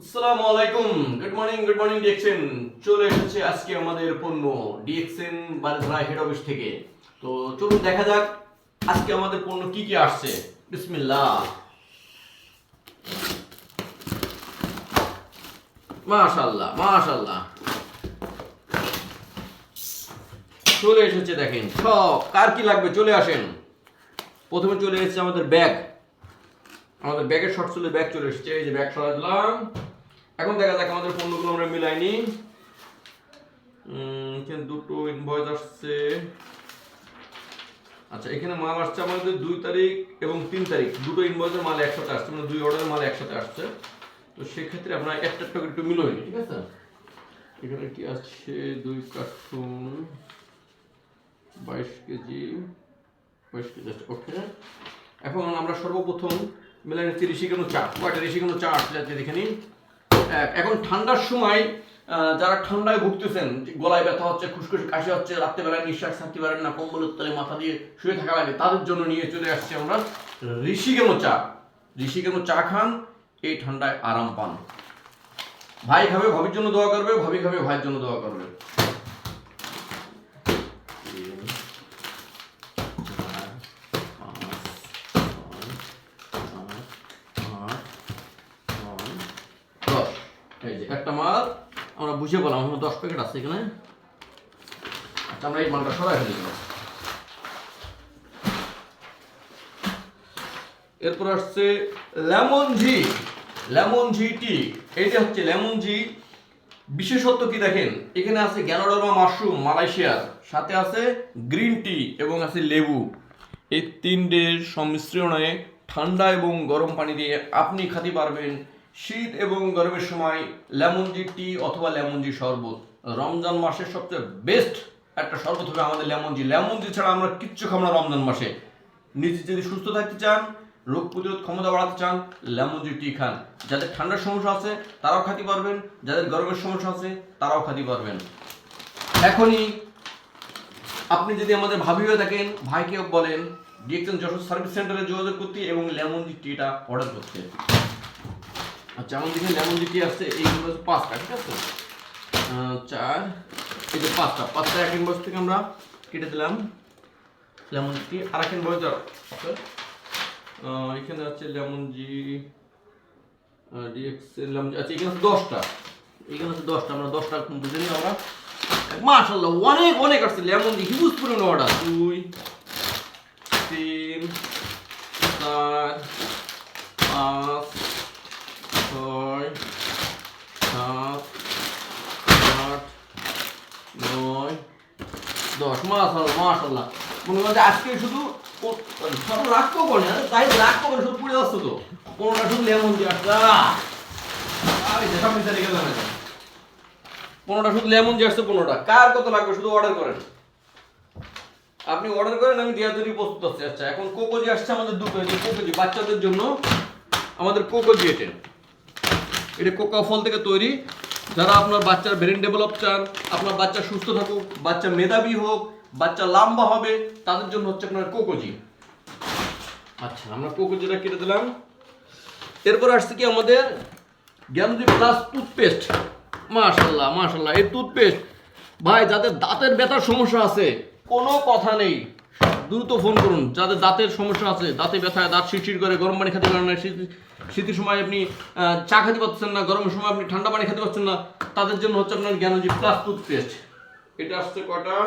আসসালামু আলাইকুম, good morning DXN. চলে এসেছে আজকে আমাদের পণ্য ডিএক্সএন বারধারা হেড অফিস থেকে। তো চলুন দেখা যাক আজকে আমাদের পণ্য কি কি আসছে। বিসমিল্লাহ। মাশাআল্লাহ মাশাআল্লাহ, চলে এসেছে দেখেন সব। কার কি লাগবে চলে আসেন। প্রথমে চলে এসেছে আমাদের ব্যাগ, আমাদের ব্যাগের শর্ট চুলের ব্যাগ চলে এসেছে। এই যে ব্যাগ সরাই দিলাম। এখন দেখা যাক আমাদের পণ্যগুলো আমরা মিলাইনি। এখানে দুটো ইনভয়েস আসছে। আচ্ছা, এখানে মাল আসছে আমাদের 2 তারিখ এবং 3 তারিখ, দুটো ইনভয়েসের মাল একসাথে আসছে, মানে 2 অর্ডারের মাল একসাথে আসছে। তো সেক্ষেত্রে আমরা একটা করে একটু মিলাইনি, ঠিক আছে। এখানে কি আছে, 2 কার্টুন 22 কেজি আছে, ওকে। এখন আমরা সর্বপ্রথম মিলাই নিচ্ছি ঋষিকেনু চা। কয়টা ঋষিকেনু চা আসলে দেখে নিন। এখন ঠান্ডার সময় যারা ঠান্ডায় ভুগতেছেন, গলায় ব্যথা হচ্ছে, খুশখুশি কাশি হচ্ছে, রাত্রেবেলায় নিঃশ্বাস থাকতে পারেন না, কম্বলের তলে মাথা দিয়ে শুয়ে থাকা লাগে, তাদের জন্য নিয়ে চলে আসছি আমরা ঋষিকেনু চা। ঋষিকেনু চা খান, এই ঠান্ডায় আরাম পান। ভাই খাবে ভাবির জন্য দোয়া করবে, ভাবি খাবে ভাইয়ের জন্য দোয়া করবে। এই যে একটা মাল আমরা বুঝে বললাম, আমার 10 প্যাকেট আছে এখানে। আচ্ছা, আমরা এই মালটা সরাই ফেলি। এরপর আসছে লেমন জি টি। এইটা হচ্ছে লেমন জি। বিশেষত্ব কি দেখেন, এখানে আছে গ্যানোডার্মা মাশরুম মালয়েশিয়ার, সাথে আছে গ্রিন টি এবং আছে লেবু। এই তিনটের সংমিশ্রণে ঠান্ডা এবং গরম পানি দিয়ে আপনি খেতে পারবেন শীত এবং গরমের সময় লেমন জি টি অথবা লেমন জি শরবত। রমজান মাসের সবচেয়ে বেস্ট একটা শরবত হবে আমাদের লেমন জি। লেমন জি ছাড়া আমরা কিচ্ছু খাবো না রমজান মাসে। নিজে যদি সুস্থ থাকতে চান, রোগ প্রতিরোধ ক্ষমতা বাড়াতে চান, লেমন জি টি খান। যাদের ঠান্ডার সমস্যা আছে তারাও খেতে পারবেন, যাদের গরমের সমস্যা আছে তারাও খেতে পারবেন। এখনই আপনি যদি আমাদের ভাবি হয়ে থাকেন, ভাইকে বলেন ডিএক্সএন যশোর সার্ভিস সেন্টারে যোগাযোগ করতে এবং লেমন জি টিটা অর্ডার করতে। আচ্ছা, আমাদের এখানে লেমন জি টি আসছে, এইগুলো 5টা, ঠিক আছে। 4, এই যে 5টা এক ইনবক্স থেকে আমরা কেটে দিলাম লেমন জি টি। আর এক ইনবক্স এখানে আছে লেমন জি ডিএক্সএল লেমন। আচ্ছা, এখানে আছে 10টা, আমরা 10টা বুঝে নিই আমরা। মাশাআল্লাহ, অনেক আসছে লেমন জি, হিউজ পরিমাণে অর্ডার। 2, 3, 4, 5, 6, 7, 8, 9, 10। মাশাআল্লাহ। মনে হয় আজকে শুধু সব রাখবো করে না, তাই রাখবো করে সব পুড়ে যাচ্ছে। তো 15টা শুধু লেমন জি আসছে। আমি যেসব মিশালি গেলাম, 15টা শুধু লেমন জি আসছে। 15টা কার কত লাগবে শুধু অর্ডার করেন। আপনি অর্ডার করেন, আমি দেওয়ার জন্য প্রস্তুত আছি। আচ্ছা, এখন কোকোজি আসছে আমাদের 2 কেজি। কোকোজি বাচ্চাদের জন্য আমাদের কোকোজি। এটা কোকো ফল থেকে তৈরি। যারা আপনার বাচ্চার ব্রেন ডেভেলপ চান, আপনার বাচ্চা সুস্থ থাকুক, বাচ্চা মেধাবী হোক, বাচ্চা লম্বা হবে, তাদের জন্য হচ্ছে আপনার কোকোজি। আচ্ছা, আমরা কোকোজিটা কেটে দিলাম। এরপর আসছে কি আমাদের গ্যামজি প্লাস টুথপেস্ট। মাশাআল্লাহ, এই টুথপেস্ট ভাই যাদের দাঁতের ব্যথার সমস্যা আছে, কোনো কথা নেই, দ্রুত ফোন করুন। যাদের দাঁতের সমস্যা আছে, দাঁতে ব্যথায়, দাঁত শিরশির করে, গরম পানি খেতে পারেন না, শীতের সময় আপনি চা খেতে পারছেন না, গরমের সময় আপনি ঠান্ডা পানি খেতে পারছেন না, তাদের জন্য হচ্ছে আপনার জ্ঞানজি প্লাস টুথপেস্ট। এটা আসছে কটা,